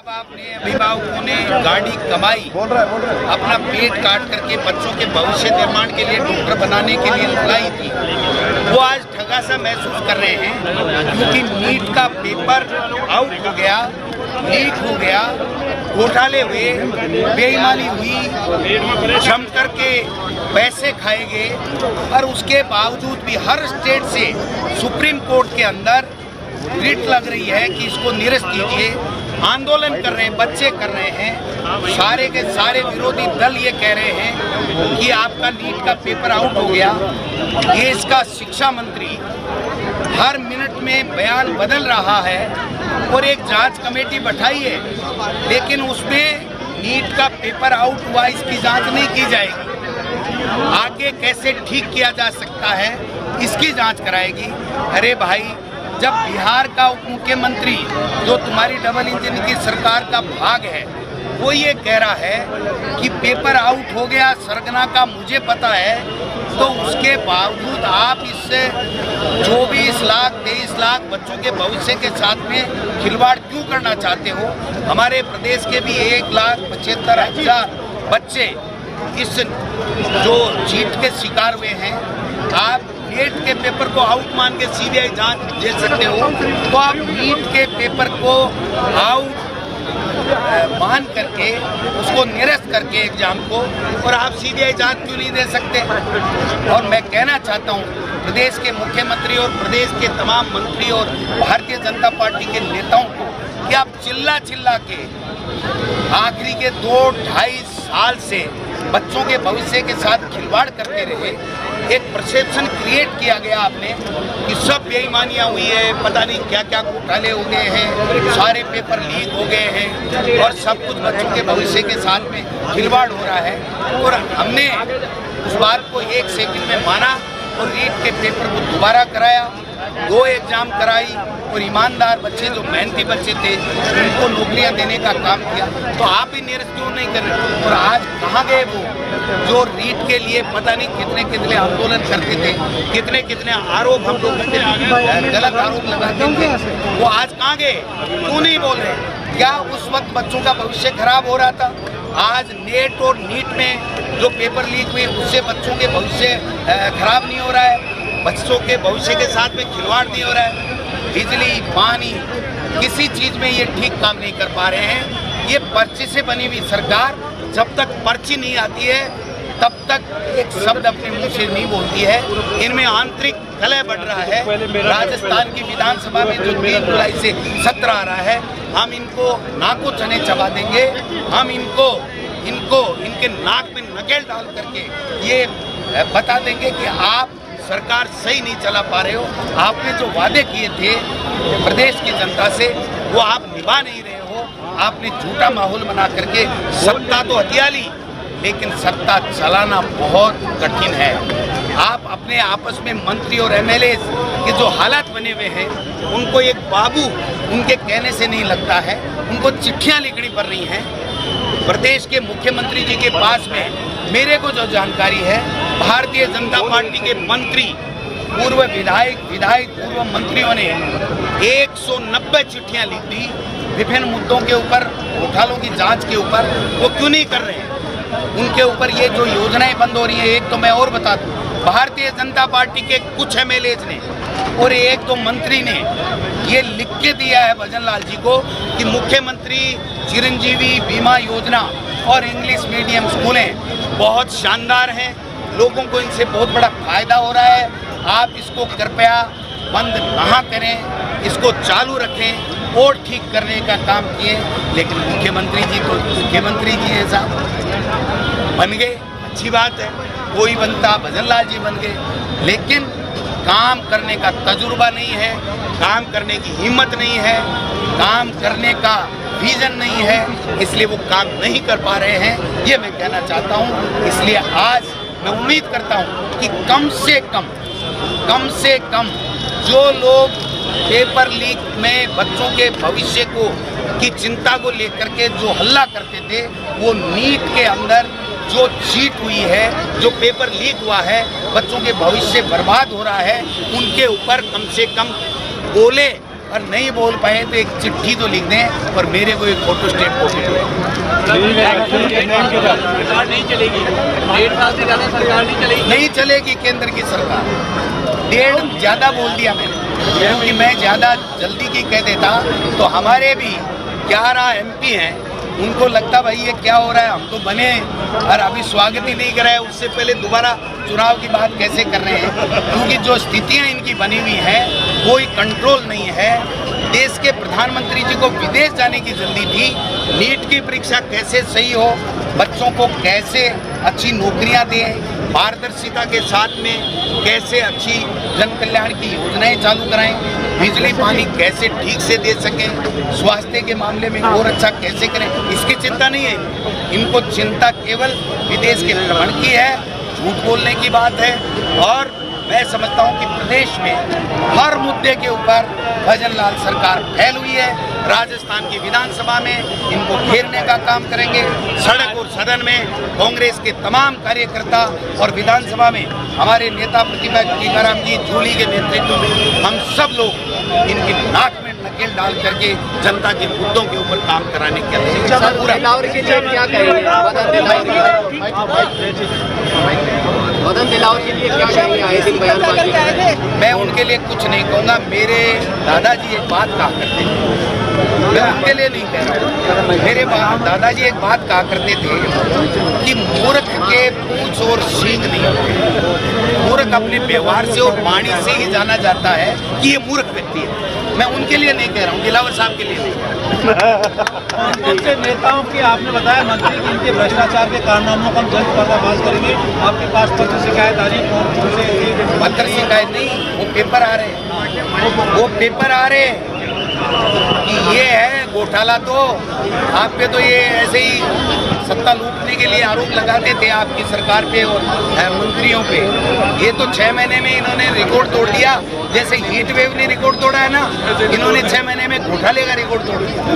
बाप ने, अभिभावकों ने गाड़ी कमाई, अपना पेट काट करके बच्चों के भविष्य निर्माण के लिए, डॉक्टर बनाने के लिए लगाई थी, वो आज ठगा सा महसूस कर रहे हैं क्योंकि नीट का पेपर आउट हो गया, लीक हो गया, घोटाले हुए, बेईमानी हुई, जम करके पैसे खाए गए और उसके बावजूद भी हर स्टेट से सुप्रीम कोर्ट के अंदर रिट लग रही है कि इसको निरस्त कीजिए। आंदोलन कर रहे हैं, बच्चे कर रहे हैं, सारे के सारे विरोधी दल ये कह रहे हैं कि आपका नीट का पेपर आउट हो गया। देश का शिक्षा मंत्री हर मिनट में बयान बदल रहा है और एक जांच कमेटी बैठाई है, लेकिन उसमें नीट का पेपर आउट हुआ, इसकी जांच नहीं की जाएगी। आगे कैसे ठीक किया जा सकता है, इसकी जांच कराएगी। अरे भाई, जब बिहार का उप मुख्यमंत्री, जो तुम्हारी डबल इंजन की सरकार का भाग है, वो ये कह रहा है कि पेपर आउट हो गया सरगना का, मुझे पता है, तो उसके बावजूद आप इससे 24 लाख 23 लाख बच्चों के भविष्य के साथ में खिलवाड़ क्यों करना चाहते हो? हमारे प्रदेश के भी 1,75,000 बच्चे इस जो चीट के शिकार हुए हैं। आप नीट के पेपर को आउट मान के सीबीआई जांच दे सकते हो, तो आप नीट के पेपर को आउट मान करके उसको निरस्त करके एग्जाम को, और आप सीबीआई जांच क्यों नहीं दे सकते? और मैं कहना चाहता हूँ प्रदेश के मुख्यमंत्री और प्रदेश के तमाम मंत्री और भारतीय जनता पार्टी के नेताओं को कि आप चिल्ला चिल्ला के आखिरी के 2-2.5 साल से बच्चों के भविष्य के साथ खिलवाड़ करते रहे। एक परसेप्शन क्रिएट किया गया आपने कि सब बेईमानियां हुई है, पता नहीं क्या क्या घोटाले हो गए हैं, सारे पेपर लीक हो गए हैं और सब कुछ बच्चों के भविष्य के साथ में खिलवाड़ हो रहा है। और हमने उस बात को 1 सेकंड में माना और नीट के पेपर को दोबारा कराया, 2 एग्जाम कराई और ईमानदार बच्चे, जो मेहनती बच्चे थे, उनको नौकरियां देने का काम किया। तो आप ही निरस्त क्यों नहीं कर रहे? और आज कहाँ गए वो जो नीट के लिए पता नहीं कितने कितने आंदोलन करते थे, कितने कितने आरोप हम लोग गलत आरोप लगाते थे, वो आज कहाँ गए? क्यों नहीं बोल रहे? क्या उस वक्त बच्चों का भविष्य खराब हो रहा था? आज नेट और नीट में जो पेपर लीक हुए उससे बच्चों के भविष्य खराब नहीं हो रहा है, बच्चों के भविष्य के साथ में खिलवाड़ नहीं हो रहा है। बिजली, पानी, किसी चीज़ में ये ठीक काम नहीं कर पा रहे हैं। ये पर्ची से बनी हुई सरकार जब तक पर्ची नहीं आती है तब तक एक शब्द अपने मुंह से नहीं बोलती है। इनमें आंतरिक कलह बढ़ रहा है। राजस्थान की विधानसभा में जो 3 जुलाई से सत्र आ रहा है, हम इनको नाको चने चबा देंगे। हम इनको इनके नाक में नकेल डाल करके ये बता देंगे कि आप सरकार सही नहीं चला पा रहे हो। आपने जो वादे किए थे प्रदेश की जनता से, वो आप निभा नहीं रहे हो। आपने झूठा माहौल बना करके सत्ता तो हथिया ली, लेकिन सत्ता चलाना बहुत कठिन है। आप अपने आपस में मंत्री और एमएलए के जो हालात बने हुए हैं, उनको एक बाबू उनके कहने से नहीं लगता है, उनको चिट्ठियां लिखनी पड़ रही हैं। प्रदेश के मुख्यमंत्री जी के पास में मेरे को जो जानकारी है, भारतीय जनता पार्टी के मंत्री, पूर्व विधायक, पूर्व मंत्रियों ने 190 चिट्ठियां लिख दी विभिन्न मुद्दों के ऊपर, घोटालों की जांच के ऊपर। वो क्यों नहीं कर रहे हैं? उनके ऊपर ये जो योजनाएं बंद हो रही है, एक तो मैं और बता दूं, भारतीय जनता पार्टी के कुछ एमएलए ने और 1-2 मंत्री ने ये लिख के दिया है भजन लाल जी को कि मुख्यमंत्री चिरंजीवी बीमा योजना और इंग्लिश मीडियम स्कूलें बहुत शानदार हैं, लोगों को इनसे बहुत बड़ा फायदा हो रहा है, आप इसको कृपया बंद ना करें, इसको चालू रखें और ठीक करने का काम किए। लेकिन मुख्यमंत्री जी तो मुख्यमंत्री जी ऐसा बन गए, अच्छी बात है, कोई बनता, भजन लाल जी बन गए, लेकिन काम करने का तजुर्बा नहीं है, काम करने की हिम्मत नहीं है, काम करने का विजन नहीं है, इसलिए वो काम नहीं कर पा रहे हैं, ये मैं कहना चाहता हूँ। इसलिए आज मैं उम्मीद करता हूँ कि कम से कम जो लोग पेपर लीक में बच्चों के भविष्य की चिंता को लेकर के जो हल्ला करते थे, वो नीट के अंदर जो चीट हुई है, जो पेपर लीक हुआ है, बच्चों के भविष्य बर्बाद हो रहा है, उनके ऊपर कम से कम बोले और नहीं बोल पाए तो एक चिट्ठी तो लिख दें और मेरे को एक फोटो स्टेट कॉपी दे। सरकार नहीं चलेगी, 1.5 साल से ज़्यादा सरकार नहीं चलेगी। नहीं चलेगी केंद्र की सरकार। 1.5 ज़्यादा बोल दिया मैंने, क्योंकि मैं ज़्यादा जल्दी की कह देता तो हमारे भी 11 MP हैं, उनको लगता भाई ये क्या हो रहा है, हम तो बने और अभी स्वागत ही नहीं कर रहे हैं, उससे पहले दोबारा चुनाव की बात कैसे कर रहे हैं, क्योंकि जो स्थितियां इनकी बनी हुई हैं कोई कंट्रोल नहीं है। देश के प्रधानमंत्री जी को विदेश जाने की जल्दी थी, नीट की परीक्षा कैसे सही हो, बच्चों को कैसे अच्छी नौकरियां दें, पारदर्शिता के साथ में कैसे अच्छी जन कल्याण की योजनाएं चालू कराएं, बिजली पानी कैसे ठीक से दे सकें, स्वास्थ्य के मामले में और अच्छा कैसे करें, इसकी चिंता नहीं है। इनको चिंता केवल विदेश के भ्रमण की है, झूठ बोलने की बात है। और मैं समझता हूं कि प्रदेश में हर मुद्दे के ऊपर भजन लाल सरकार फैल हुई है। राजस्थान की विधानसभा में इनको घेरने का काम करेंगे, सड़क और सदन में कांग्रेस के तमाम कार्यकर्ता और विधानसभा में हमारे नेता प्रतिपक्ष टीकाराम जी जूली के नेतृत्व में हम सब लोग इनकी नाक में नकेल डाल करके जनता के मुद्दों के ऊपर काम कराने के लिए मैं उनके लिए कुछ नहीं कहूँगा। मेरे दादाजी एक बात कहा करते थे, मैं उनके लिए नहीं कह रहा हूँ, मेरे दादाजी एक बात कहा करते थे कि मूर्ख के पूंछ और सींग नहीं होते, मूर्ख अपने व्यवहार से और वाणी से ही जाना जाता है कि ये मूर्ख व्यक्ति है। मैं उनके लिए नहीं कह रहा हूँ, दिलावर साहब के लिए नहीं कह रहा हूँ। कौन से नेताओं की आपने बताया मंत्री की इनके भ्रष्टाचार के कारनामों का हम जल्द पर्दाफाश करेंगे, आपके पास पत्र शिकायत आ रही? पत्र शिकायत नहीं, वो पेपर आ रहे हैं, वो पेपर आ रहे हैं कि ये है घोटाला। तो आप पे तो ये ऐसे ही सत्ता लूटने के लिए आरोप लगाते थे आपकी सरकार पे और मंत्रियों पे। ये तो 6 महीने में इन्होंने रिकॉर्ड तोड़ दिया, जैसे हीट वेव ने रिकॉर्ड तोड़ा है ना, इन्होंने 6 महीने में घोटाले का रिकॉर्ड तोड़ दिया।